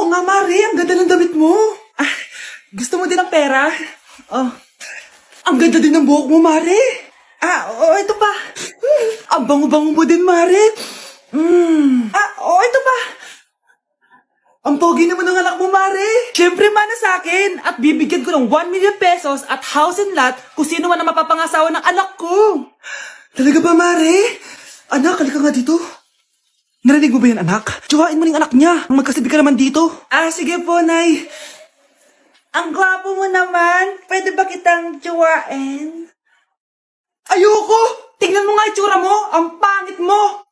nga, Mare. Ang ganda ng damit mo. Ah, gusto mo din ng pera? Oh. Ang ganda din ng buhok mo, Mare. Ito pa. Ang bango-bango mo din, Mare. Ito pa. Ang pogi naman ng anak mo, Mare. Siyempre, mana sa akin. At bibigyan ko ng 1 million pesos at house and lot kung sino man ang mapapangasawa ng anak ko. Talaga ba, Mare? Anak, halika nga dito. Narinig mo ba yan, anak? Tsuhain mo ng anak niya. Magkasabi ka naman dito. Sige po, Nay. Ang gwapo mo naman. Pwede ba kitang tsuhain? Ayoko! Tingnan mo nga itsura mo. Ang pangit mo.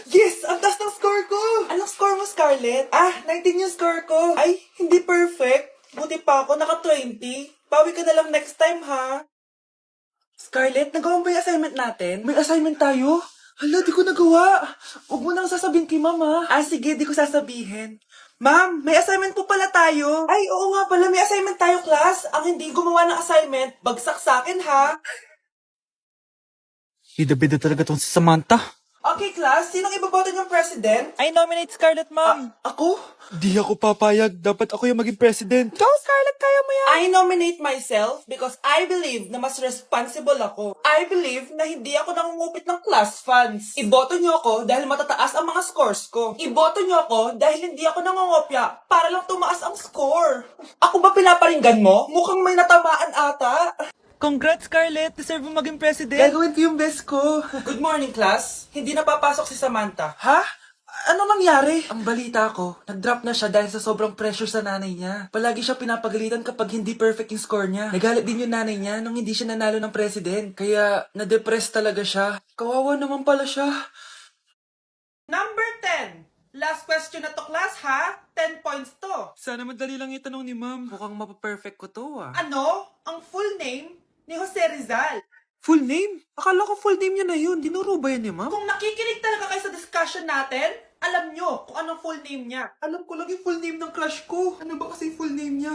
Yes! Ang taas ng score ko! Anong score mo, Scarlett? 19 yung score ko. Ay, hindi perfect. Buti pa ako, naka 20. Bawi ka na lang next time, ha? Scarlett, nagawa mo ba yung assignment natin? May assignment tayo? Hala, di ko nagawa. Huwag mo nang sasabihin kay Mama. Sige, di ko sasabihin. Ma'am, may assignment po pala tayo. Ay, oo nga pala, may assignment tayo, class. Ang hindi gumawa ng assignment, bagsak sa akin, ha? Bida-bida talaga tong si Samantha. Okay, class, sinong iboboto niyong president? I nominate Scarlett, ma'am. Ako? Di ako papayag. Dapat ako yung maging president. Go, Scarlett, kaya mo yan! I nominate myself because I believe na mas responsible ako. I believe na hindi ako nangungupit ng class funds. Iboto niyo ako dahil matataas ang mga scores ko. Iboto niyo ako dahil hindi ako nangungopya para lang tumaas ang score. Ako ba pinaparinggan mo? Mukhang may natamaan ata. Congrats, Scarlett. Deserve mo maging president. Gagawin ko yung best ko. Good morning, class. Hindi na papasok si Samantha. Ha? Ano nangyari? Ang balita ko, nag-drop na siya dahil sa sobrang pressure sa nanay niya. Palagi siya pinapagalitan kapag hindi perfect yung score niya. Nagalit din yung nanay niya nung hindi siya nanalo ng president. Kaya, na-depress talaga siya. Kawawa naman pala siya. Number 10. Last question na to, class, ha? 10 points to. Sana madali lang itanong ni ma'am. Mukhang mapaperfect ko to, Ano? Ang full name ni Jose Rizal. Full name? Akala ko full name niya na yun. Dinuro ba yan ni ma'am? Kung nakikinig talaga kayo sa discussion natin, alam nyo kung anong full name niya. Alam ko lang yung full name ng crush ko. Ano ba kasi full name niya?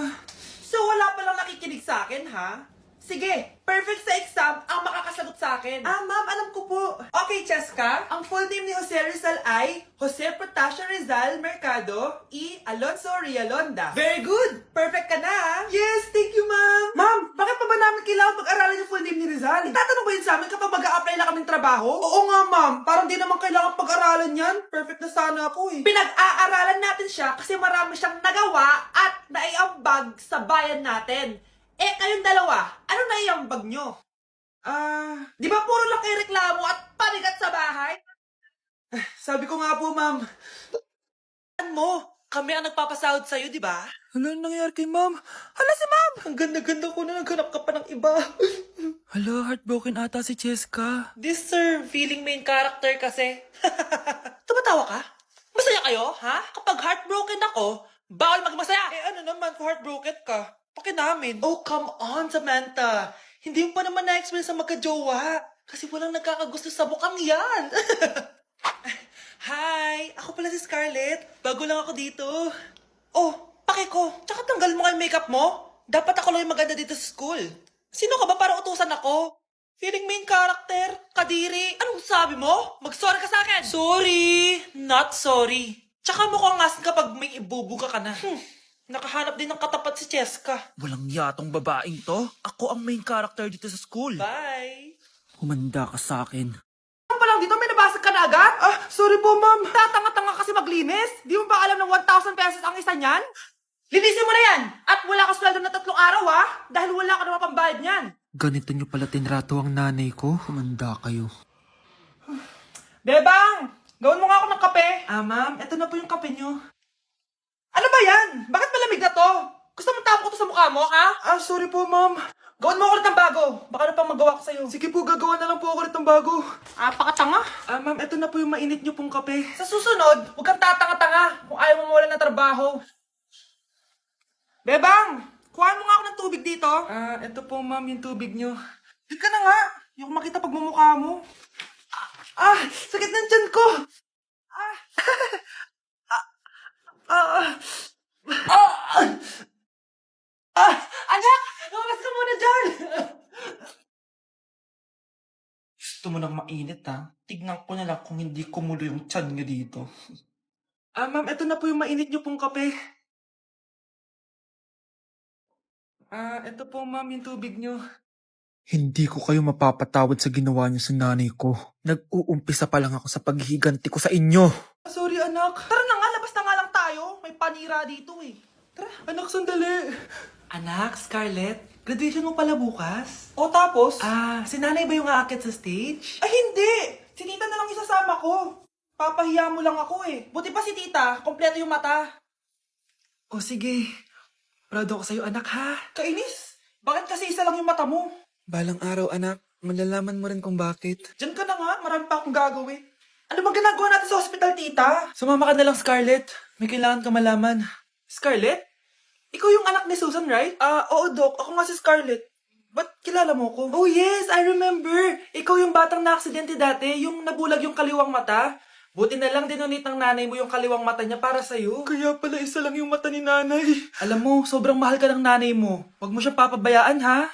So wala palang nakikinig sa akin, ha? Sige, perfect sa exam ang makakasagot sa akin. Ma'am, alam ko po. Okay, Cheska, ang full name ni Jose Rizal ay Jose Protasio Rizal Mercado E. Alonso Rialonda. Very good! Perfect ka na, ha? Yes, thank you, ma'am. Ma'am, bakit pa ba namin kailangan pag-aralan yung full name ni Rizal? Itatanong ba yun sa amin kapag mag-a-apply na kaming trabaho? Oo nga, ma'am. Parang di naman kailangan pag-aralan yan. Perfect na sana ako, eh. Pinag-aaralan natin siya kasi marami siyang nagawa at naiambag sa bayan natin. Kayong dalawa, ano naiambag nyo? Di ba puro lang kayo reklamo at panigat sa bahay? Sabi ko nga po, ma'am. Kami ang nagpapasahod sa'yo, di ba? Ano nangyari kay ma'am? Hala si ma'am! Ang ganda-ganda ko na naghanap ka pa ng iba. Hala, heartbroken ata si Cheska. This sir, feeling main character kasi. Tumatawa ka? Masaya kayo, ha? Kapag heartbroken ako, bawal magmasaya. Ano naman kung heartbroken ka? Pakinamin. Oh, come on, Samantha. Hindi mo pa naman na-explain sa magka-jowa. Kasi walang nagkakagusto sa mukhang yan. Hi! Ako pala si Scarlett. Bago lang ako dito. Oh, pake ko. Tsaka tanggal mo nga yung makeup mo. Dapat ako lang yung maganda dito sa school. Sino ka ba para utusan ako? Feeling main character? Kadiri? Anong sabi mo? Mag-sorry ka sa akin. Sorry. Not sorry. Tsaka mukhang asin kapag may ibubuga ka na. Nakahanap din ng katapat si Cheska. Walang yatong babaeng to. Ako ang main character dito sa school. Bye! Humanda ka sa akin. Ano pa lang dito? May nabasag ka na agad? Sorry po, ma'am. Tatanga-tanga kasi maglinis. Di mo ba alam ng 1,000 pesos ang isa niyan? Linisin mo na yan! At wala ka sweldo na 3 araw, ha? Dahil wala ka naman pambayad niyan. Ganito nyo pala tinrato ang nanay ko. Humanda kayo. Bebang! Gawin mo nga ako ng kape. Ma'am, eto na po yung kape niyo. Ano ba yan? Bakit malamig na to? Gusto mo tapo ko to sa mukha mo, ha? Sorry po, ma'am. Gawin mo ako ulit ng bago. Baka na pang magawa ko sa'yo. Sige po, gagawa na lang po ako ulit ng bago. Pakatanga. Ma'am, eto na po yung mainit niyo pong kape. Sa susunod, huwag kang tatanga-tanga kung ayaw mo mawalan ng trabaho. Bebang! Kuhaan mo nga ako ng tubig dito. Eto po, ma'am, yung tubig niyo. Dito ka na nga. Yung makita pagmumukha mo. Sakit ng tiyan ko. Anak! Lumabas ka muna dyan! Gusto mo nang mainit, ha? Tignan ko na lang kung hindi kumulo yung tiyan niya dito. Ma'am, eto na po yung mainit niyo pong kape. Eto po, ma'am, yung tubig niyo. Hindi ko kayo mapapatawad sa ginawa niyo sa nanay ko. Nag-uumpisa pa lang ako sa paghihiganti ko sa inyo. Sorry, anak. Tara na nga, labas na nga lang tayo. May panira dito, eh. Tara. Anak, sandali. Anak, Scarlett, graduation mo pala bukas? O tapos? Si nanay ba yung aakit sa stage? Ay, hindi! Si tita na lang isasama ko. Papahiya mo lang ako, eh. Buti pa si tita, kompleto yung mata. O sige, proud ako sa'yo, anak, ha? Kainis! Bakit kasi isa lang yung mata mo? Balang araw, anak. Malalaman mo rin kung bakit. Diyan ka na nga, marami pa akong gagawin. Ano bang ginagawa natin sa hospital, tita? Sumama ka na lang, Scarlett. May kailangan ka malaman. Scarlett? Ikaw yung anak ni Susan, right? Oo, Doc. Ako nga si Scarlett. Ba't kilala mo ko? Oh, yes! I remember! Ikaw yung batang na-aksidente dati, yung nabulag yung kaliwang mata. Buti na lang dinonate ng nanay mo yung kaliwang mata niya para sa'yo. Kaya pala isa lang yung mata ni nanay. Alam mo, sobrang mahal ka ng nanay mo. Huwag mo siya papabayaan, ha?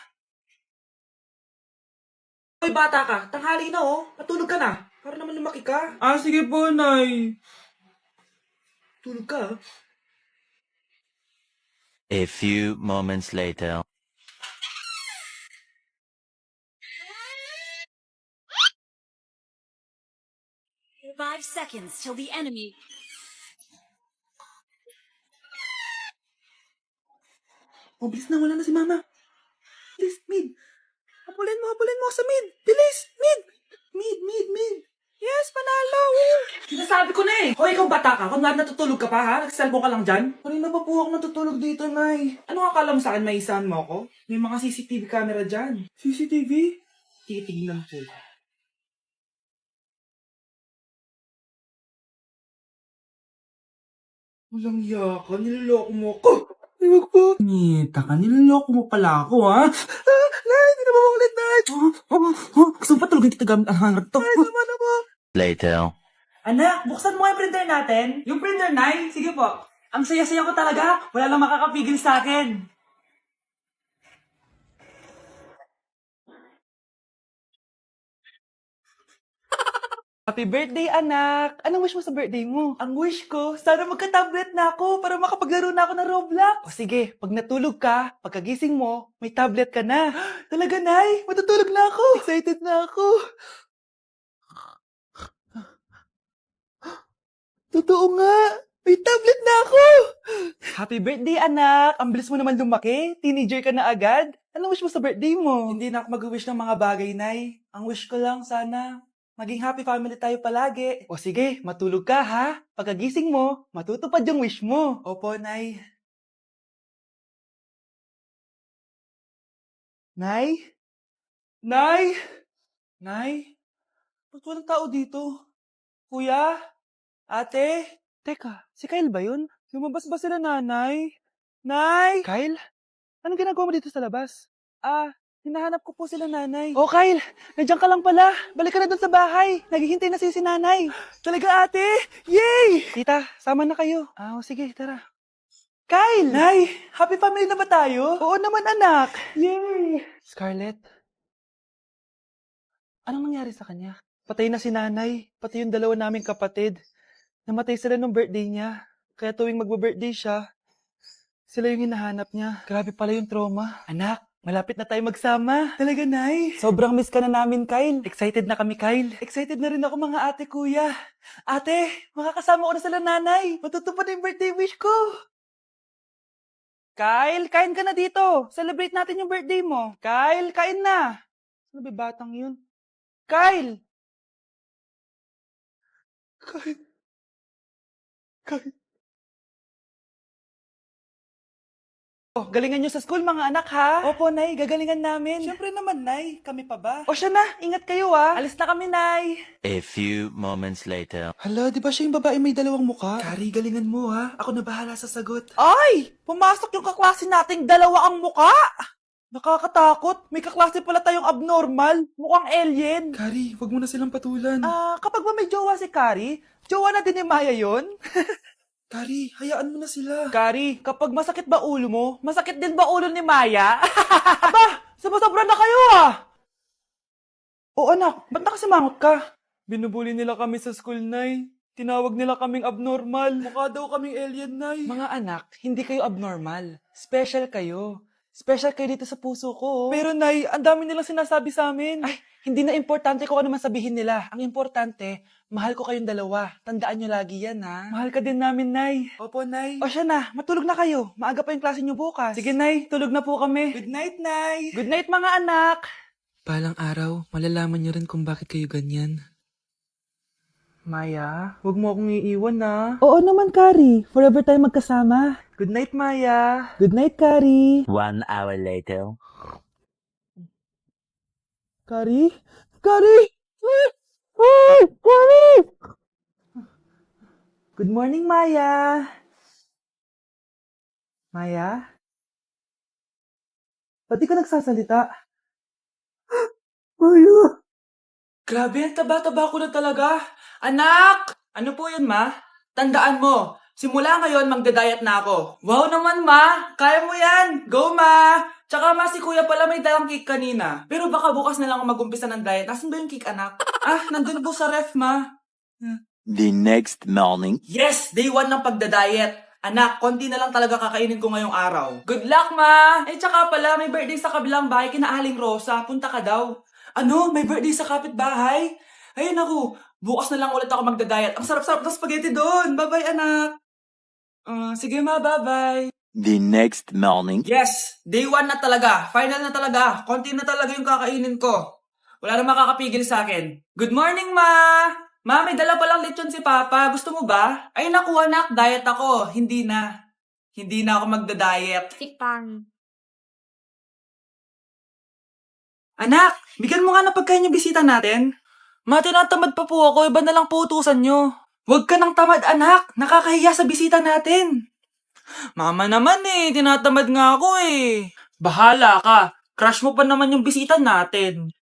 Hoy, bata ka. Tanghali na, oh. Matulog ka na. Para naman lumaki ka. Sige po, Nay. Tulog ka, ah. A few moments later. Five seconds till the enemy. Oh, bilis na. Wala na si Mama. Bilis, mid. Habulin mo sa mid. Bilis, mid. Mid. Yes, panalo. Sinasabi ko na eh. Hoy, ikaw bata ka. Kung nga natutulog ka pa, ha? Nagsalbo ka lang dyan. Kanina pa po ako natutulog dito, Nay. Ano akala mo sa akin, maisahan mo ako? May mga CCTV camera dyan. CCTV? Titignan po. Walang yaka, niloloko mo ako. Iwag po. Nita ka, niloloko mo pala ako, ha? Nay, hindi na mamukulit, Nay. Gusto mo pa tulogin kita gamit ang hangar to? Nay, tama na po. Later. Anak, buksan mo yung printer natin. Yung printer, Nay? Sige po. Ang saya-saya ko talaga. Wala lang makakapigil sa akin. Happy birthday, anak! Anong wish mo sa birthday mo? Ang wish ko, sana magka-tablet na ako para makapaglaro na ako ng Roblox. O sige, pag natulog ka, pagkagising mo, may tablet ka na. Talaga, Nay? Matutulog na ako. Excited na ako. Totoo nga! May tablet na ako! Happy birthday, anak! Ang bilis mo naman lumaki. Teenager ka na agad. Anong wish mo sa birthday mo? Hindi na ako mag-wish ng mga bagay, Nay. Ang wish ko lang, sana maging happy family tayo palagi. O sige, matulog ka, ha? Pagkagising mo, matutupad yung wish mo. Opo, Nay. Nay? Nay? Nay? Ba't walang tao dito? Kuya? Ate? Teka, si Kyle ba yun? Lumabas ba sila, nanay? Nay! Kyle? Anong ginagawa mo dito sa labas? Hinahanap ko po sila, nanay. Oh, Kyle! Nandiyan ka lang pala. Balik ka na doon sa bahay. Naghihintay na si nanay. Talaga, ate? Yay! Tita, sama na kayo. Sige, tara. Kyle! Nay! Happy family na ba tayo? Oo naman, anak. Yay! Scarlett? Anong nangyari sa kanya? Patay na si nanay. Pati yung dalawa naming kapatid. Namatay sila nung birthday niya. Kaya tuwing magbe-birthday siya, sila yung hinahanap niya. Grabe pala yung trauma. Anak, malapit na tayo magsama. Talaga, Nay. Sobrang miss ka na namin, Kyle. Excited na kami, Kyle. Excited na rin ako, mga ate, kuya. Ate, makakasama ko na sila, nanay. Matutupad na yung birthday wish ko. Kyle, kain ka na dito. Celebrate natin yung birthday mo. Kyle, kain na. Ano ba batang yun? Kyle! Kyle. Oh, galingan nyo sa school, mga anak, ha? Opo, Nay. Gagalingan namin. Siyempre naman, Nay. Kami pa ba? O siya na. Ingat kayo, ha? Alis na kami, Nay. A few moments later. Hala, di ba siya yung babae may dalawang muka? Kari, galingan mo, ha? Ako na bahala sa sagot. Ay! Pumasok yung kaklase nating dalawa ang muka! Nakakatakot. May kaklase pala tayong abnormal. Mukhang alien. Kari, wag mo na silang patulan. Kapag ba may jowa si Kari, jowa na din ni Maya yun? Kari, hayaan mo na sila. Kari, kapag masakit ba ulo mo, masakit din ba ulo ni Maya? Aba, sumasobra na kayo, ah! O anak, ba't nakasimangot ka? Binubuli nila kami sa school, Nay. Tinawag nila kaming abnormal. Mukha daw kaming alien, Nay. Mga anak, hindi kayo abnormal. Special kayo. Special kayo dito sa puso ko. Pero Nay, ang dami nilang sinasabi sa amin. Ay, hindi na importante kung ano man sabihin nila. Ang importante, mahal ko kayong dalawa. Tandaan nyo lagi yan, ha? Mahal ka din namin, Nay. Opo, Nay. O siya na, matulog na kayo. Maaga pa yung klase nyo bukas. Sige, Nay, tulog na po kami. Good night, Nay. Good night, mga anak. Balang araw, malalaman niyo rin kung bakit kayo ganyan. Maya, huwag mo akong iiwan na. Oo naman, Kari. Forever tayo magkasama. Good night, Maya. Good night, Kari. 1 hour later. Kari? Kari! Kari! Good morning, Maya. Maya? Ba't di ka nagsasalita? Maya! Grabe, ang taba-taba ko na talaga. Anak! Ano po yun, ma? Tandaan mo, simula ngayon magda-diet na ako. Wow naman, ma! Kaya mo yan! Go, ma! Tsaka ma, si kuya pala may dalang cake kanina. Pero baka bukas na lang ako mag-umpisa ng diet. Nasaan ba yung cake, anak? Nandun po sa ref, ma. The next morning. Yes! Day 1 ng pagda-diet. Anak, konti na lang talaga kakainin ko ngayong araw. Good luck, ma! Tsaka pala, may birthday sa kabilang bahay kina Aling Rosa. Punta ka daw. Ano? May birthday sa kapitbahay? Ay, naku. Bukas na lang ulit ako magda-diet. Ang sarap-sarap ng spaghetti doon. Bye-bye, anak. Sige, ma. Bye-bye. The next morning. Yes! Day 1 na talaga. Final na talaga. Konti na talaga yung kakainin ko. Wala na makakapigil sa akin. Good morning, ma! Ma, may dala palang lechon si Papa. Gusto mo ba? Ay, naku, anak. Diet ako. Hindi na. Hindi na ako magda-diet. Tikpan. Anak, bigyan mo nga ng pagkain yung bisita natin. Ma, tinatamad pa po ako. Iba na lang po utusan nyo. Huwag ka nang tamad, anak. Nakakahiya sa bisita natin. Mama naman eh. Tinatamad nga ako eh. Bahala ka. Crush mo pa naman yung bisita natin.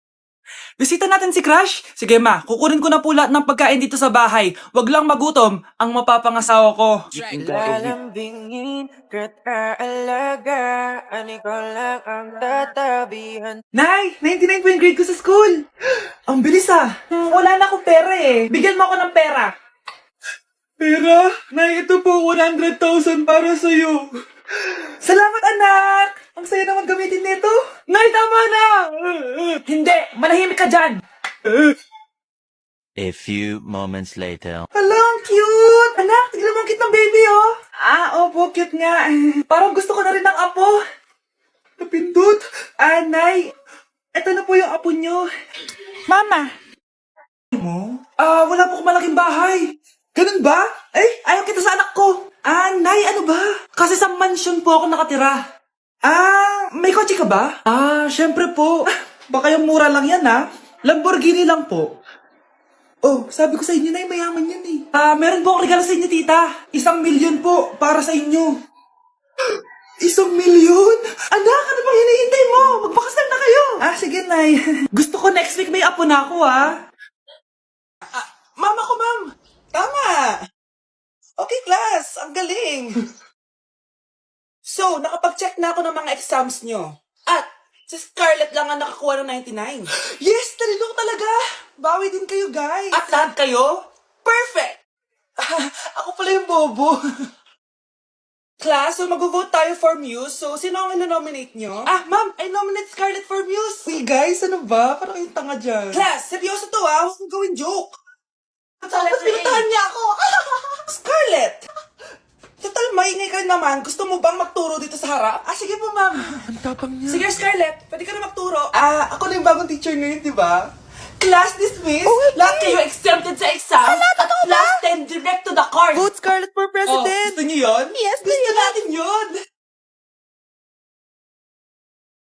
Bisita natin si Crush? Sige ma, kukunin ko na po lahat ng pagkain dito sa bahay. Huwag lang magutom ang mapapangasawa ko. Lalambingin ka't aalagaan, ikaw lang ang tatabihan. Nay! 99 po yung grade ko sa school! Ang bilis ah! Wala na akong pera eh. Bigyan mo ako ng pera. Pera? Nay, ito po 100,000 para sa'yo. Salamat anak! Ang saya naman gamitin nito. Nay, tama na! Hindi! Manahimik ka dyan! A few moments later. Hala, ang cute! Anak, tignan mo ang cute ng baby, oh! Opo, cute nga. Parang gusto ko na rin ng apo. Napindot. Nay, eto na po yung apo nyo. Mama! Mo? Wala po akong malaking bahay. Ganun ba? Ayaw kita sa anak ko. Nay, ano ba? Kasi sa mansion po ako nakatira. May kotse ka ba? Syempre po. Baka yung mura lang yan, Lamborghini lang po. Oh, sabi ko sa inyo na mayaman yan eh. Meron po akong regalo sa inyo, tita. 1 milyon po para sa inyo. 1 milyon? Anak, ano bang hinihintay mo? Magpakasal na kayo. Sige, Nay. Gusto ko next week may apo na ako, Mama ko, ma'am. Tama. Okay, class. Ang galing. So, nakapag-check na ako ng mga exams nyo. At, si Scarlett lang ang nakakuha ng 99. Yes! Talino talaga! Bawi din kayo, guys. At lahat kayo? Perfect! Ako pala yung bobo. Class, so mag-vote tayo for Muse. So, sino ang ino-nominate nyo? Ma'am, I nominate Scarlett for Muse. Uy, guys, ano ba? Parang kayong tanga dyan. Class, seryoso to Huwag mong gawin joke. Tapos pinuntahan niya ako. Scarlett! Total, maingay ka naman. Gusto mo bang magturo dito sa harap? Sige po, ma'am. Ang tapang niya. Sige, Scarlett. Pwede ka na magturo. Ako na yung bagong teacher ngayon, di ba? Class dismissed. Lahat kayo exempted sa exam. At class 10 direct to the court. Vote Scarlett for president! Gusto niyo yun? Yes, Gusto natin yun.